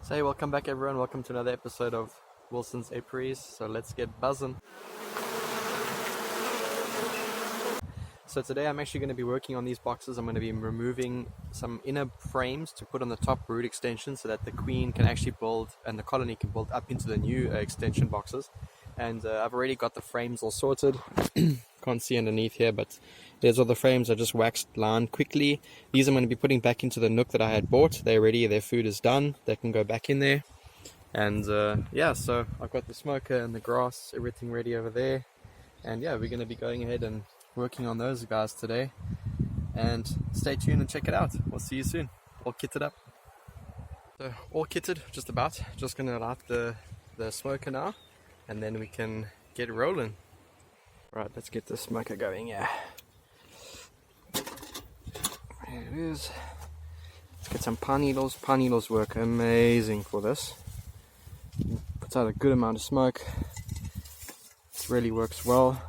So hey, welcome back everyone, welcome to another episode of Wilson's Apiaries. So let's get buzzing. So today I'm actually going to be working on these boxes. I'm going to be removing some inner frames to put on the top brood extension so that the queen can actually build and the colony can build up into the new extension boxes. And I've already got the frames all sorted. Can't see underneath here, but there's all the frames. I just waxed lined quickly. These I'm going to be putting back into the nook that I had bought. They're ready, their food is done, they can go back in there. And yeah, so I've got the smoker and the grass, everything ready over there. And yeah, we're going to be going ahead and working on those guys today. And stay tuned and check it out. We'll see you soon. All kitted up. So all kitted, just about. Just going to light the smoker now, and then we can get rolling. Right, let's get the smoker going, yeah. There it is. Let's get some pine needles. Pine needles work amazing for this. Puts out a good amount of smoke. It really works well.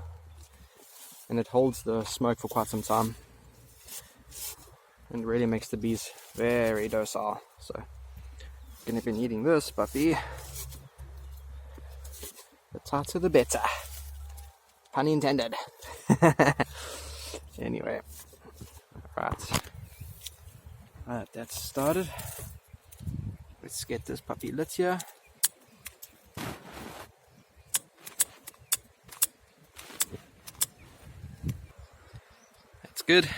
And it holds the smoke for quite some time. And really makes the bees very docile. So, I'm going to be needing this puppy. The tighter the better. Pun intended. Anyway, right, that's started. Let's get this puppy lit here. That's good.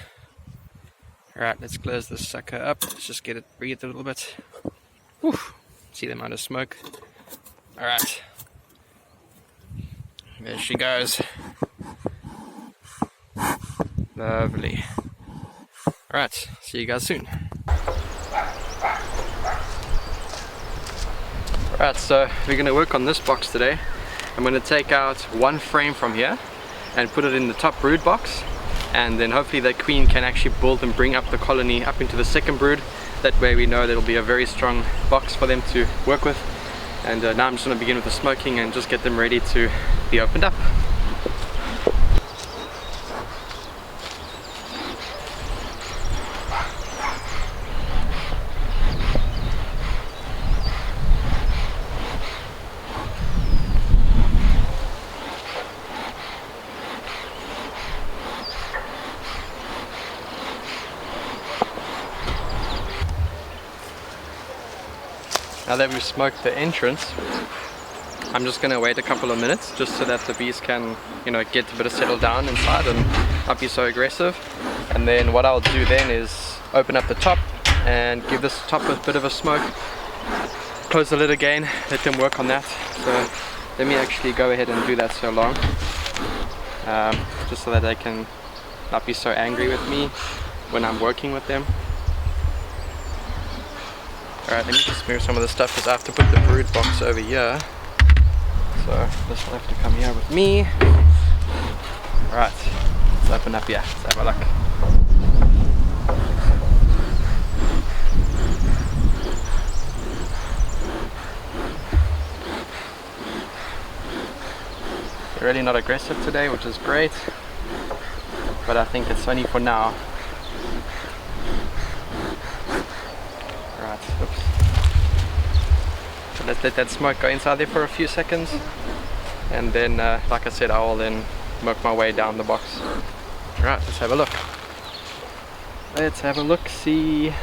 Alright, let's close this sucker up. Let's just get it breathe a little bit. Whew. See the amount of smoke. Alright. There she goes. Lovely. Alright, see you guys soon. Alright, so we're going to work on this box today. I'm going to take out one frame from here and put it in the top brood box, and then hopefully that queen can actually build and bring up the colony up into the second brood. That way we know that it'll be a very strong box for them to work with. And now I'm just going to begin with the smoking and just get them ready to be opened up. Now that we've smoked the entrance, I'm just going to wait a couple of minutes just so that the bees can, get a bit of settle down inside and not be so aggressive. And then what I'll do then is open up the top and give this top a bit of a smoke. Close the lid again, let them work on that. So let me actually go ahead and do that so long, just so that they can not be so angry with me when I'm working with them. Alright, let me just move some of the stuff because I have to put the brood box over here. So this will have to come here with me. Alright, let's open up here. Let's have a look. They're really not aggressive today, which is great. But I think it's only for now. Oops. So let's let that smoke go inside there for a few seconds, and then like I said, I will then work my way down the box. Right, let's have a look. Let's have a look, see.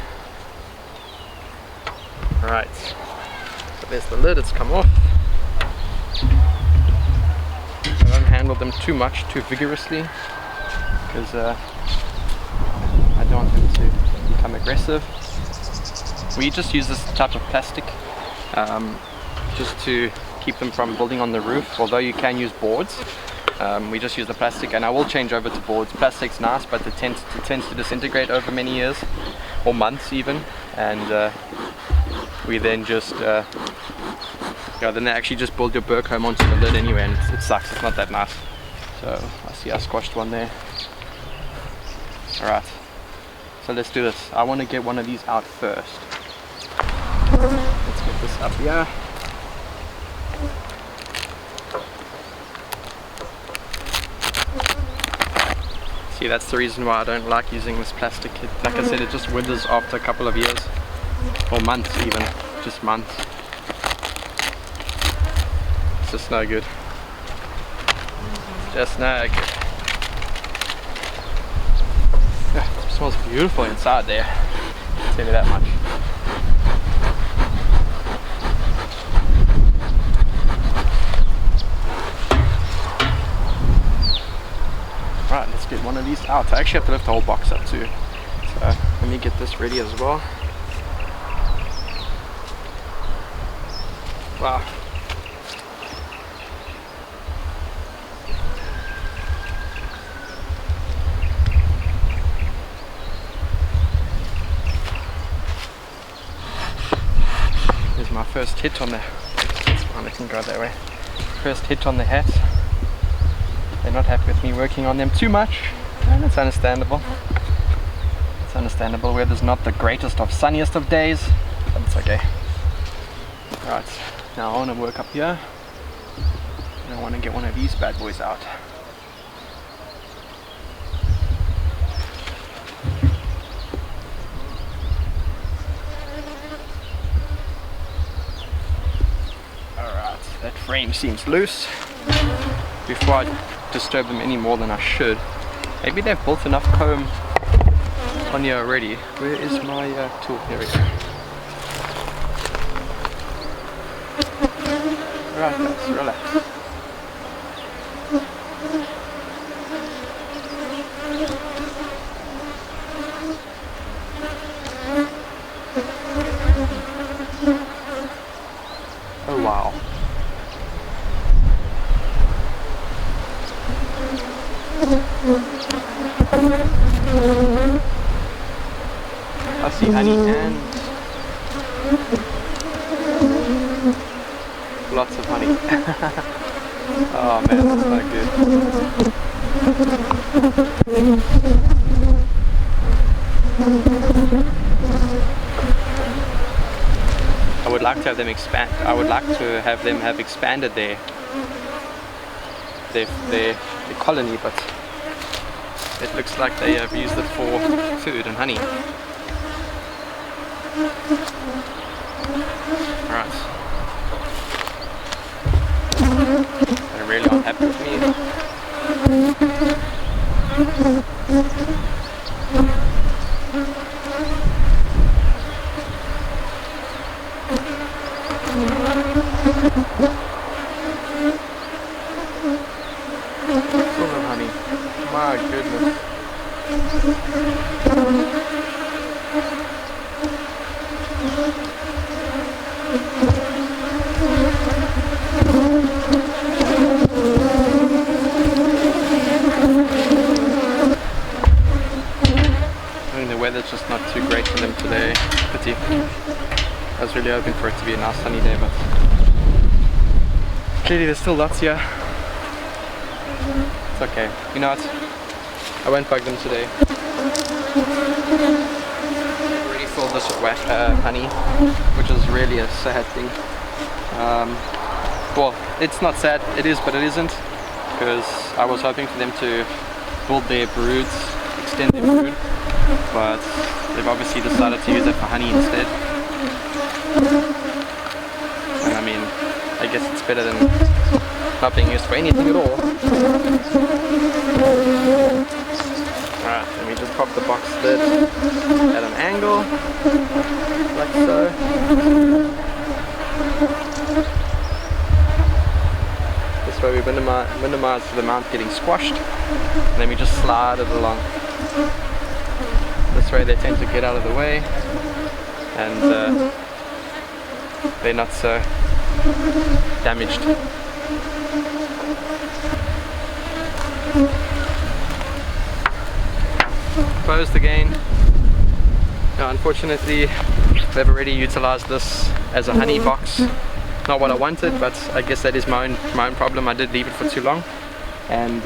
Right, so there's the lid, it's come off. I don't handle them too much, too vigorously, because I don't want them to become aggressive. We just use this type of plastic just to keep them from building on the roof, although you can use boards. We just use the plastic, and I will change over to boards. Plastic's nice, but it tends to disintegrate over many years, or months even, and we then just, then they actually just build your burr comb onto the lid anyway, and it sucks, it's not that nice. So, I see I squashed one there. Alright, so let's do this. I want to get one of these out first. Let's get this up here. See, that's the reason why I don't like using this plastic. Like I said, it just withers after a couple of years, or months even, just months. It's just no good. Just no good. Yeah, it smells beautiful inside there. I'll tell you that much. Right, let's get one of these out. I actually have to lift the whole box up too. So let me get this ready as well. Wow. Here's my first hit on the... That's fine, I can go that way. First hit on the hat. They're not happy with me working on them too much, and it's understandable. It's understandable. Weather's not the greatest of sunniest of days, but it's okay. Right, now I want to work up here, and I want to get one of these bad boys out. Alright, that frame seems loose. Before I disturb them any more than I should. Maybe they've built enough comb on here already. Where is my tool? Here we go. Alright guys, relax. Oh wow. I see honey and lots of honey. Oh man, that's not good. I would like to have them expand. I would like to have them have expanded their colony, but it looks like they have used it for food and honey. Right. They really aren't happy with me. Full of honey. My goodness. I mean, the weather's just not too great for them today. Pity. I was really hoping for it to be a nice sunny day, but clearly there's still lots here. It's okay. You know what? I won't bug them today. I've already filled this with honey, which is really a sad thing. Well, it's not sad, it is, but it isn't, because I was hoping for them to build their broods, extend their brood, but they've obviously decided to use it for honey instead. And I mean, I guess it's better than not being used for anything at all. Alright, let me just pop the box lid at an angle, like so. This way we minimize the amount getting squashed, and then we just slide it along. This way they tend to get out of the way, and they're not so damaged. Closed again. Now, unfortunately, they've already utilized this as a honey box. Not what I wanted, but I guess that is my own problem. I did leave it for too long, and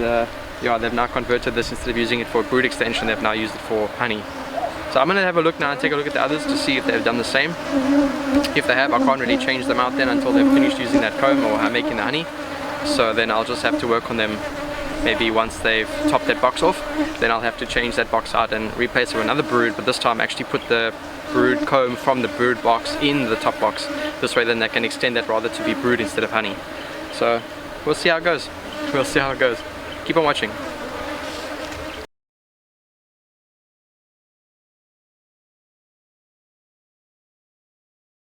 yeah, they've now converted this. Instead of using it for a brood extension, they've now used it for honey. So I'm going to have a look now and take a look at the others to see if they've done the same. If they have, I can't really change them out then until they've finished using that comb or making the honey. So then I'll just have to work on them. Maybe once they've topped that box off, then I'll have to change that box out and replace it with another brood, but this time actually put the brood comb from the brood box in the top box. This way then they can extend that rather to be brood instead of honey. So we'll see how it goes. We'll see how it goes. Keep on watching.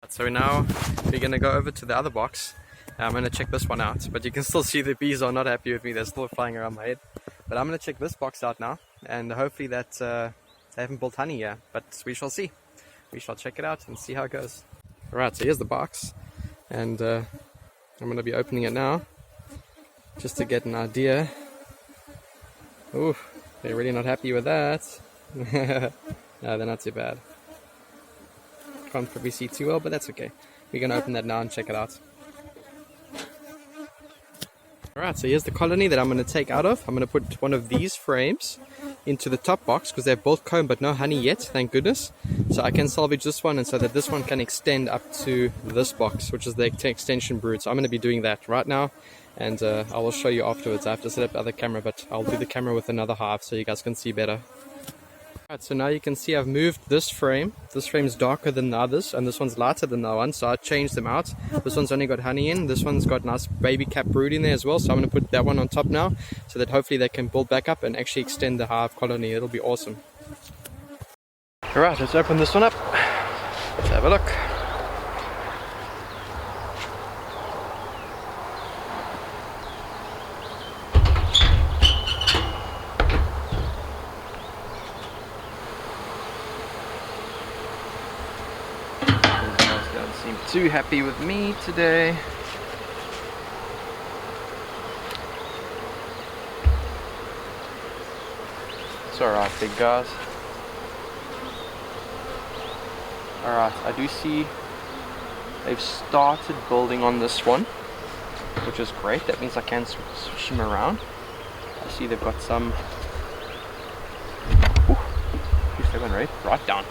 So now we're going to go over to the other box. I'm going to check this one out, but you can still see the bees are not happy with me. They're still flying around my head. But I'm going to check this box out now, and hopefully that they haven't built honey yet, but we shall see. We shall check it out and see how it goes. Alright, so here's the box, and I'm going to be opening it now just to get an idea. Ooh, they're really not happy with that. No, they're not too bad. Can't probably see too well, but that's okay. We're going to open that now and check it out. Alright, so here's the colony that I'm going to take out of. I'm going to put one of these frames into the top box because they've both comb but no honey yet, thank goodness. So I can salvage this one, and so that this one can extend up to this box, which is the extension brood. So I'm going to be doing that right now, and I will show you afterwards. I have to set up the other camera, but I'll do the camera with another hive so you guys can see better. Alright, so now you can see I've moved this frame. This frame is darker than the others, and this one's lighter than the one, so I changed them out. This one's only got honey in, this one's got nice baby cap brood in there as well, so I'm going to put that one on top now, so that hopefully they can build back up and actually extend the hive colony. It'll be awesome. Alright, let's open this one up. Let's have a look. Too happy with me today. It's alright, big guys. Alright, I do see they've started building on this one, which is great. That means I can switch them around. I see they've got some. Ooh, they went right down.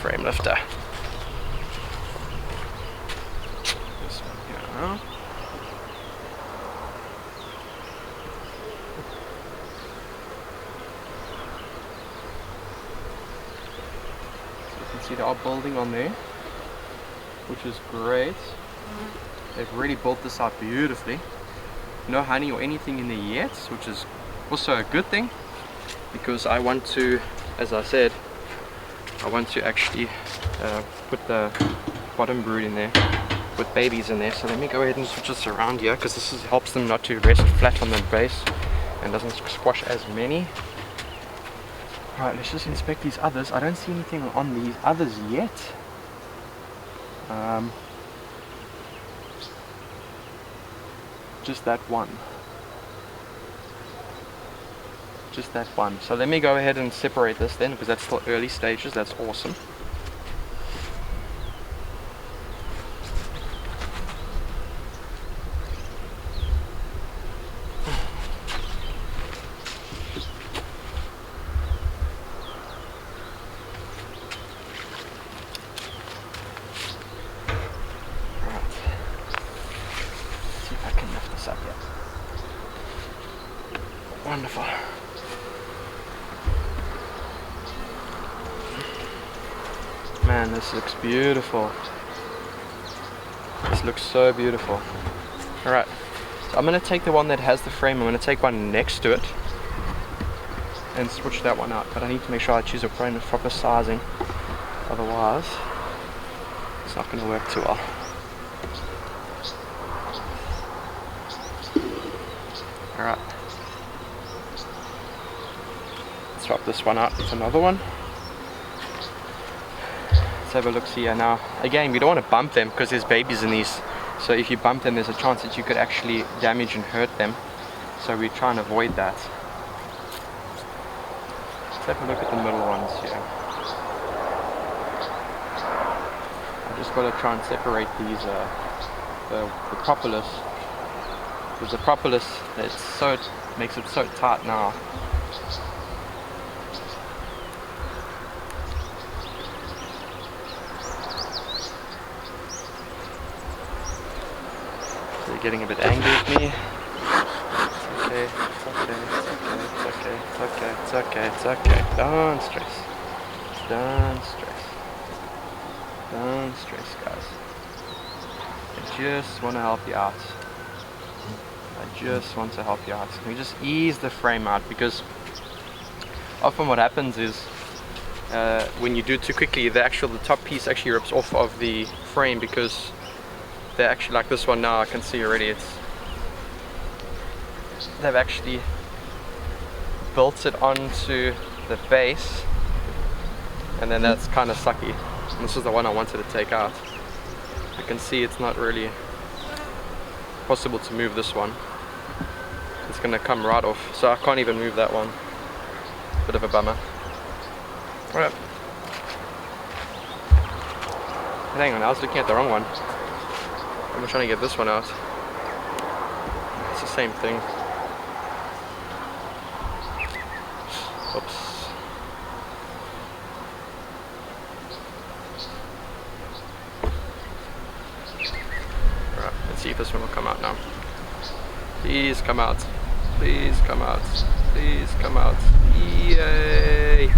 Frame lifter. This one here now. So you can see they are building on there, which is great. They've really built this out beautifully. No honey or anything in there yet, which is also a good thing, because I want to, as I said, I want to actually put the bottom brood in there with babies in there. So let me go ahead and switch this around here, because this helps them not to rest flat on the base and doesn't squash as many. Alright, let's just inspect these others. I don't see anything on these others yet. Just that one. Just that one. So let me go ahead and separate this then, because that's still early stages. That's awesome. Alright. See if I can lift this up yet. Wonderful. Man, this looks beautiful. This looks so beautiful. Alright, so I'm going to take the one that has the frame, I'm going to take one next to it and switch that one out, but I need to make sure I choose a frame with proper sizing, otherwise it's not going to work too well. Alright, let's swap this one out with another one. Let's have a look see here now. Again, we don't want to bump them because there's babies in these, so if you bump them there's a chance that you could actually damage and hurt them, so we try and avoid that. Let's have a look at the middle ones here. I've just got to try and separate these the propolis, because the propolis, makes it so tight now. Getting a bit angry with me. It's okay, it's okay, it's okay, it's okay, it's okay, it's okay, it's okay. Don't stress. Don't stress. Don't stress, guys. I just want to help you out. I just want to help you out. We just ease the frame out, because often what happens is when you do it too quickly, the top piece actually rips off of the frame, because they're actually, like this one now, I can see already, they've actually built it onto the base, and then that's kind of sucky. And this is the one I wanted to take out. You can see it's not really possible to move this one. It's gonna come right off, so I can't even move that one. Bit of a bummer. Alright. Hang on, I was looking at the wrong one. I'm trying to get this one out. It's the same thing. Oops. Alright, let's see if this one will come out now. Please come out. Please come out. Please come out. Yay!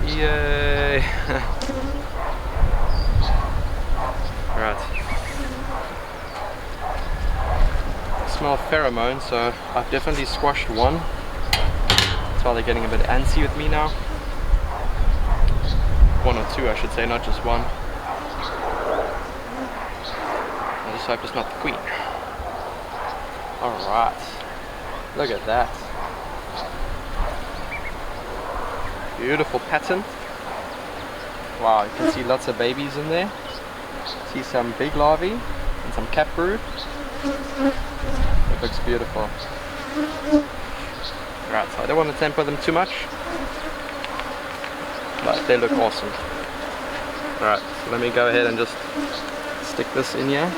Yay! Alright. Smell pheromone, so I've definitely squashed one. That's why they're getting a bit antsy with me now. One or two, I should say, not just one. I just hope it's not the queen. Alright. Look at that. Beautiful pattern. Wow, you can see lots of babies in there. See some big larvae and some cap brood. It looks beautiful. Right, so I don't want to temper them too much, but they look awesome. Alright, so let me go ahead and just stick this in here.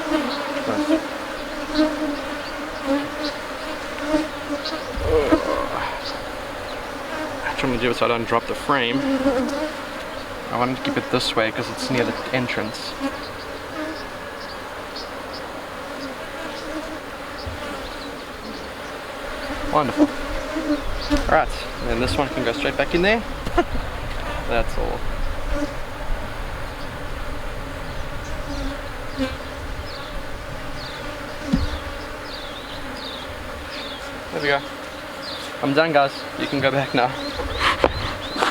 I'm trying to do it so I don't drop the frame. I wanted to keep it this way because it's near the entrance. Wonderful. Alright, and then this one can go straight back in there. That's all. There we go. I'm done, guys. You can go back now.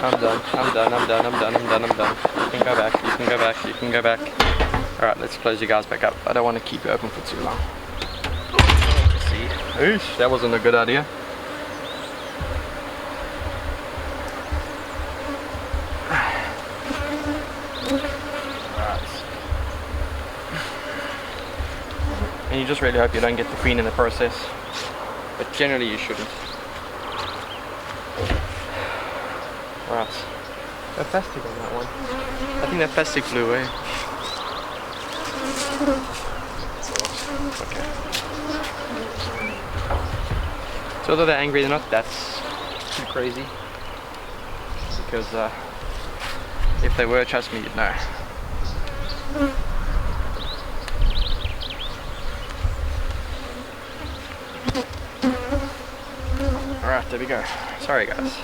I'm done. I'm done. I'm done. I'm done. I'm done. I'm done. You can go back. You can go back. You can go back. Alright, let's close you guys back up. I don't want to keep you open for too long. Let's see. Oosh, that wasn't a good idea. And you just really hope you don't get the queen in the process, but generally you shouldn't. Right, no plastic on that one. I think that plastic flew away. Okay. So although they're angry, they're not that too crazy, because if they were, trust me, you'd know. Alright, there we go. Sorry guys.